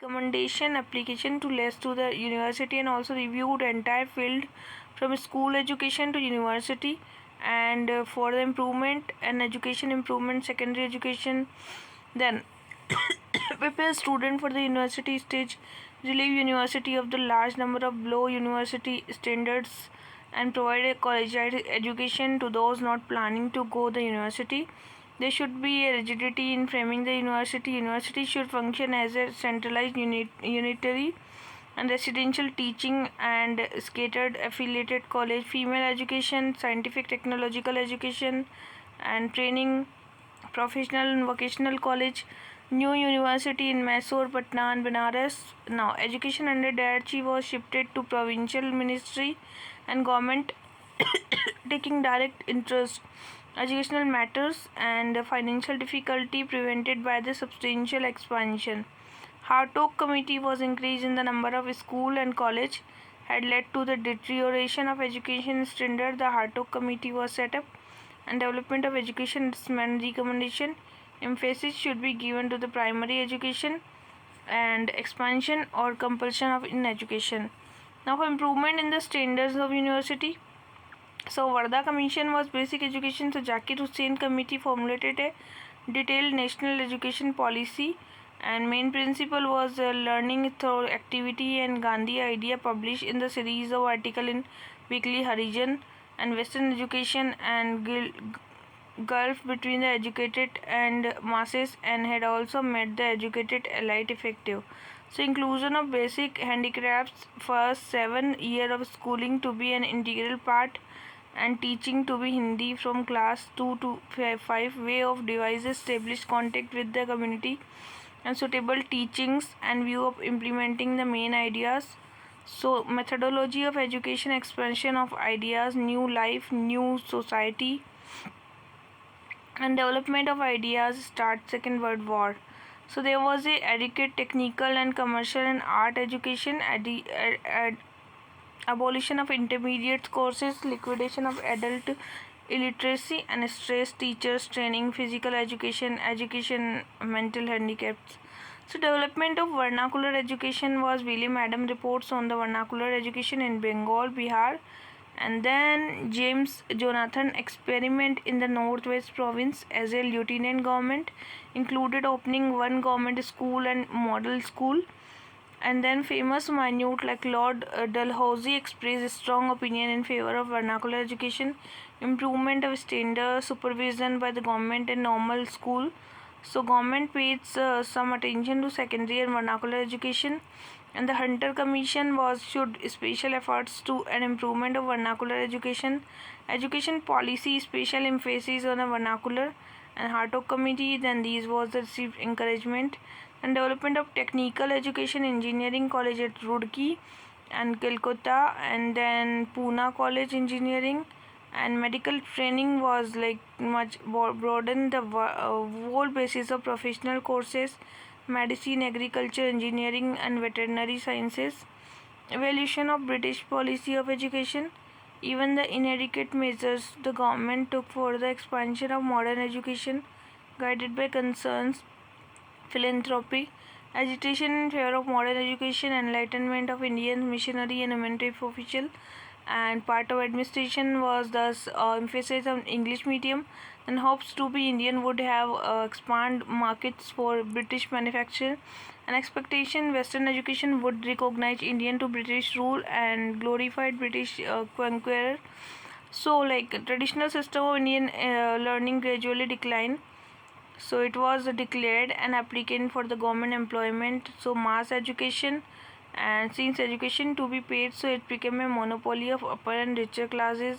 recommendation application to list to the university, and also reviewed entire field from school education to university, and for the improvement and education improvement secondary education. Then prepare student for the university stage, relieve university of the large number of below university standards, and provide a collegiate education to those not planning to go the university. There should be a rigidity in framing the university. University should function as a centralized unitary and residential teaching and scattered affiliated college, female education, scientific technological education and training, professional and vocational college, new university in Mysore, Patna and Banaras. Now education under Daichi was shifted to provincial ministry and government taking direct interest educational matters, and financial difficulty prevented by the substantial expansion. Hartog committee was increase in the number of school and college had led to the deterioration of education standard. The Hartog committee was set up and development of education and recommendation. Emphasis should be given to the primary education and expansion or compulsion of in education. Now for improvement in the standards of university. So Varda Commission was basic education. So Zakir Hussain committee formulated a detailed national education policy, and main principle was learning through activity, and Gandhi idea published in the series of article in Weekly Harijan, and Western education and gulf between the educated and masses, and had also made the educated elite effective. So inclusion of basic handicrafts first 7 year of schooling to be an integral part, and teaching to be Hindi from class 2 to 5, way of devices established contact with the community and suitable teachings and view of implementing the main ideas. So methodology of education, expansion of ideas, new life, new society, and development of ideas start Second World War. So there was a adequate technical and commercial and art education, abolition of intermediate courses, liquidation of adult illiteracy, and stress teachers training, physical education, mental handicaps. So development of vernacular education was William Adam reports on the vernacular education in Bengal, Bihar, and then James Jonathan experiment in the Northwest Province as a lieutenant government included opening one government school and model school. And then famous minute like Lord Dalhousie expressed strong opinion in favor of vernacular education, improvement of standard supervision by the government and normal school. So government pays some attention to secondary and vernacular education, and the Hunter Commission was should special efforts to an improvement of vernacular education policy, special emphasis on the vernacular, and Hartog Committee. Then these was the received encouragement, and development of technical education, engineering college at Roorkee and Calcutta, and then Pune College engineering, and medical training was like much broadened the whole basis of professional courses, medicine, agriculture, engineering and veterinary sciences. Evolution of British policy of education, even the inadequate measures the government took for the expansion of modern education guided by concerns, philanthropy, agitation in favor of modern education, enlightenment of Indian missionary and humanitarian official, and part of administration was thus emphasis on English medium, and hopes to be Indian would have expand markets for British manufacture, and expectation Western education would recognize Indian to British rule and glorified British conqueror. So like traditional system of Indian learning gradually declined, so it was declared an applicant for the government employment, so mass education, and since education to be paid, so it became a monopoly of upper and richer classes.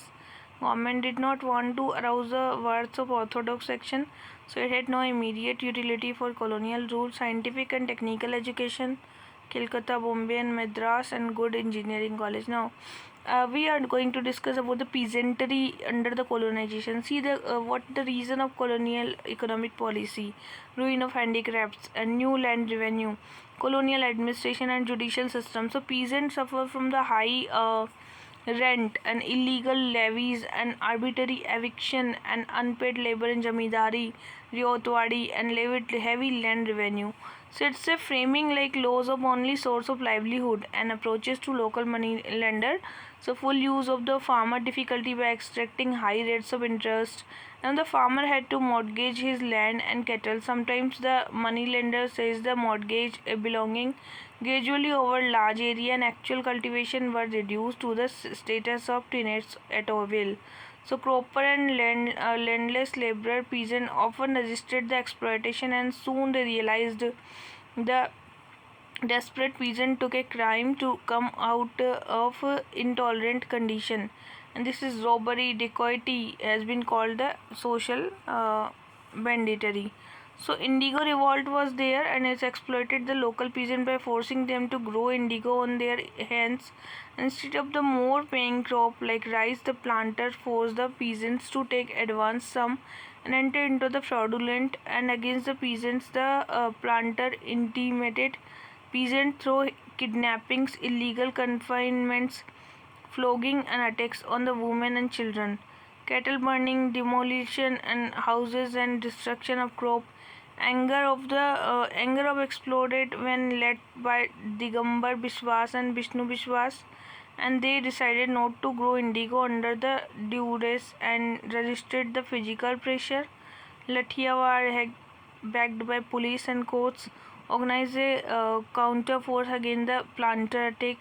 Government did not want to arouse the worth of orthodox section, so it had no immediate utility for colonial rule. Scientific and technical education, Calcutta, Bombay and Madras, and good engineering college. Now we are going to discuss about the peasantry under the colonization. See the what the reason of colonial economic policy, ruin of handicrafts and new land revenue, colonial administration and judicial system. So peasants suffer from the high rent and illegal levies and arbitrary eviction and unpaid labor in jamidari, riotwadi and heavy land revenue. So it's a framing like laws of only source of livelihood and approaches to local money lender. So full use of the farmer difficulty by extracting high rates of interest. And the farmer had to mortgage his land and cattle. Sometimes the money lender says the mortgage belonging gradually over large area and actual cultivation were reduced to the status of tenants at a will. So cropper and landless laborer peasant often resisted the exploitation and soon they realized the desperate peasant took a crime to come out of intolerant condition, and this is robbery. Dacoity has been called the social banditry. So indigo revolt was there, and it's exploited the local peasant by forcing them to grow indigo on their hands instead of the more paying crop like rice. The planter forced the peasants to take advance sum and enter into the fraudulent, and against the peasants the planter intimidated peasant through kidnappings, illegal confinements, flogging, and attacks on the women and children, cattle burning, demolition and houses, and destruction of crop. Anger of exploded when led by Digambar Biswas and Vishnu Biswas, and they decided not to grow indigo under the duress and resisted the physical pressure. Lathiawar, backed by police and courts, organized a counter force against the planter attack.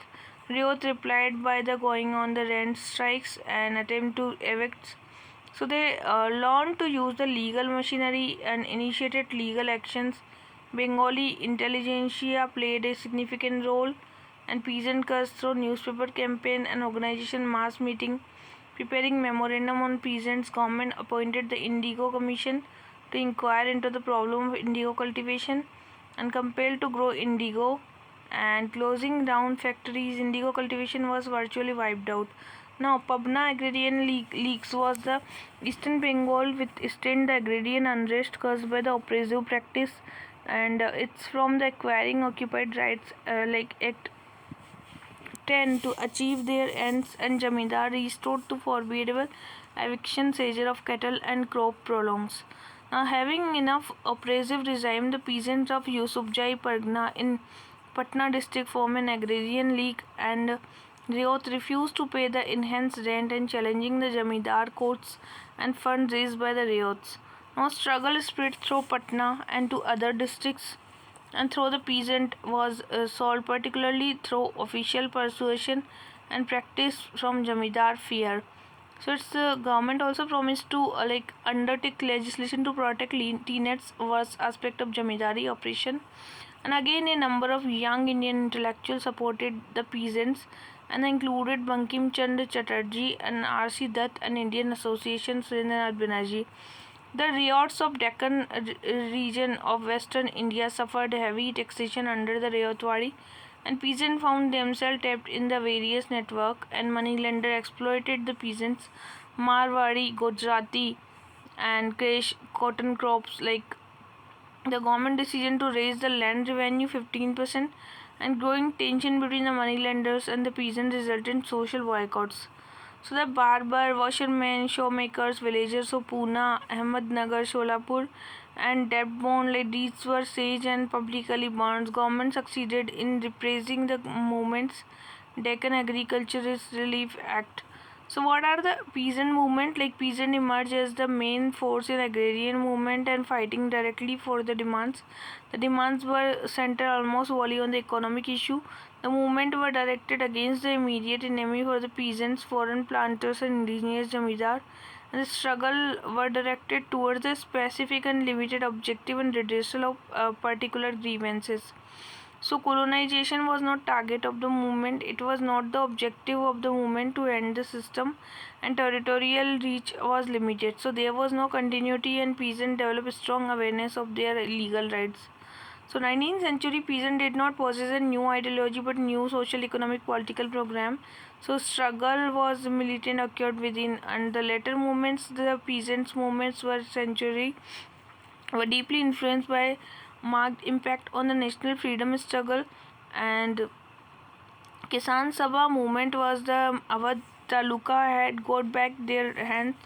Riot replied by the going on the rent strikes and attempt to evict. So they learned to use the legal machinery and initiated legal actions. Bengali intelligentsia played a significant role, and peasant cuts through newspaper campaign and organization mass meeting, preparing memorandum on peasants. Government appointed the Indigo Commission to inquire into the problem of indigo cultivation and compelled to grow indigo and closing down factories. Indigo cultivation was virtually wiped out. Now, Pabna agrarian leaks was the Eastern Bengal with extend the agrarian unrest caused by the oppressive practice, and it's from the acquiring occupied rights like Act 10 to achieve their ends, and Jamindar restored to formidable eviction seizure of cattle and crop prolongs. Now, having enough oppressive regime, the peasants of Yusufjai Pargana in Patna district formed an agrarian league, and Riot refused to pay the enhanced rent and challenging the Jamindar courts and funds raised by the Riots. Now, struggle spread through Patna and to other districts, and through the peasant was solved particularly through official persuasion and practice from Jamindar fear. So its the government also promised to undertake legislation to protect tenants was aspect of Jamindari operation, and again a number of young Indian intellectuals supported the peasants and included Bankim Chand Chatterjee and R.C. Dutt and Indian Association Surendra Banerjee. The riots of Deccan region of western India suffered heavy taxation under the Rayotwadi, and peasants found themselves trapped in the various network, and moneylender exploited the peasants. Marwari, Gujarati, and Kresh cotton crops like the government decision to raise the land revenue 15%, and growing tension between the moneylenders and the peasants resulted in social boycotts. So the barber, washermen, showmakers, villagers of Pune, Ahmednagar, Sholapur, and debt-bound ladies were sieged and publicly burned. Government succeeded in repressing the movements. Deccan Agriculturist Relief Act. So what are the peasant movement? Like peasant emerged as the main force in agrarian movement and fighting directly for the demands. The demands were centered almost wholly on the economic issue. The movement were directed against the immediate enemy for the peasants, foreign planters, and indigenous jamidar. And the struggle were directed towards the specific and limited objective and redressal of particular grievances. So colonization was not target of the movement, it was not the objective of the movement to end the system, and territorial reach was limited. So there was no continuity, and peasants developed strong awareness of their legal rights. So 19th century peasant did not possess a new ideology but new social economic political program. So struggle was militant occurred within, and the later movements, the peasants movements were deeply influenced by marked impact on the national freedom struggle, and Kisan Sabha movement was the Awadh Taluka had got back their hands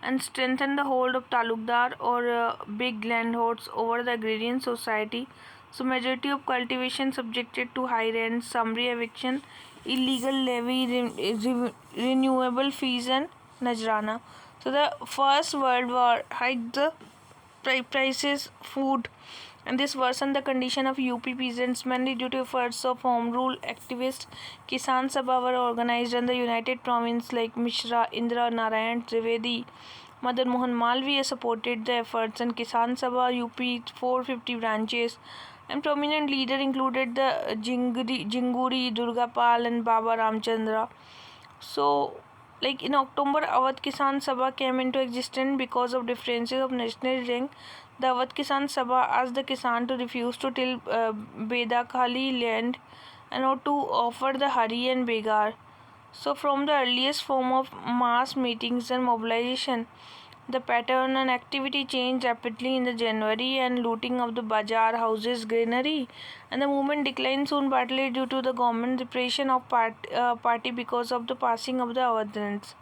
and strengthened the hold of Talukdar or big landlords over the agrarian society. So majority of cultivation subjected to high rent, summary eviction, illegal levy, renewable fees and Najrana. So the First World War hiked the prices food, and this worsened the condition of UP peasants mainly due to efforts of home rule activists. Kisan Sabha were organized in the United Province like Mishra, Indra Narayan Trivedi, Madan Mohan Malviya supported the efforts, and Kisan Sabha UP 450 branches and prominent leader included the Jinguri, Durga Pal and Baba Ramchandra. So, like in October, Awadh Kisan Sabha came into existence because of differences of national rank. The Awadh Kisan Sabha asked the Kisan to refuse to till Bedakhali land and not to offer the Hari and Begar. So, from the earliest form of mass meetings and mobilization, the pattern and activity changed rapidly in the January and looting of the bazaar, houses, granary, and the movement declined soon partly due to the government repression of party because of the passing of the Awadh rents.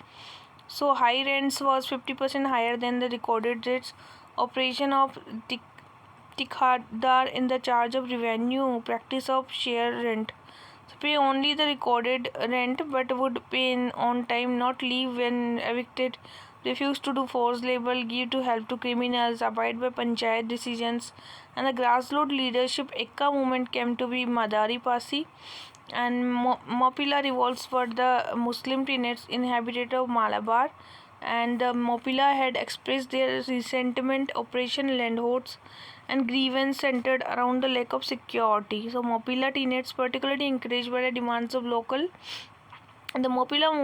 So high rents was 50% higher than the recorded rates. Operation of Tikhadar in the charge of revenue, practice of share rent. So pay only the recorded rent but would pay in on time, not leave when evicted, refuse to do forced labor, give to help to criminals, abide by panchayat decisions, and the grassroots leadership Ekka movement came to be Madari Pasi, and Mopila revolts were the Muslim tenants inhabited of Malabar, and the Mopila had expressed their resentment. Operation Landhots and grievance centered around the lack of security. So Mopila tenants particularly encouraged by the demands of local, and the Mopila movement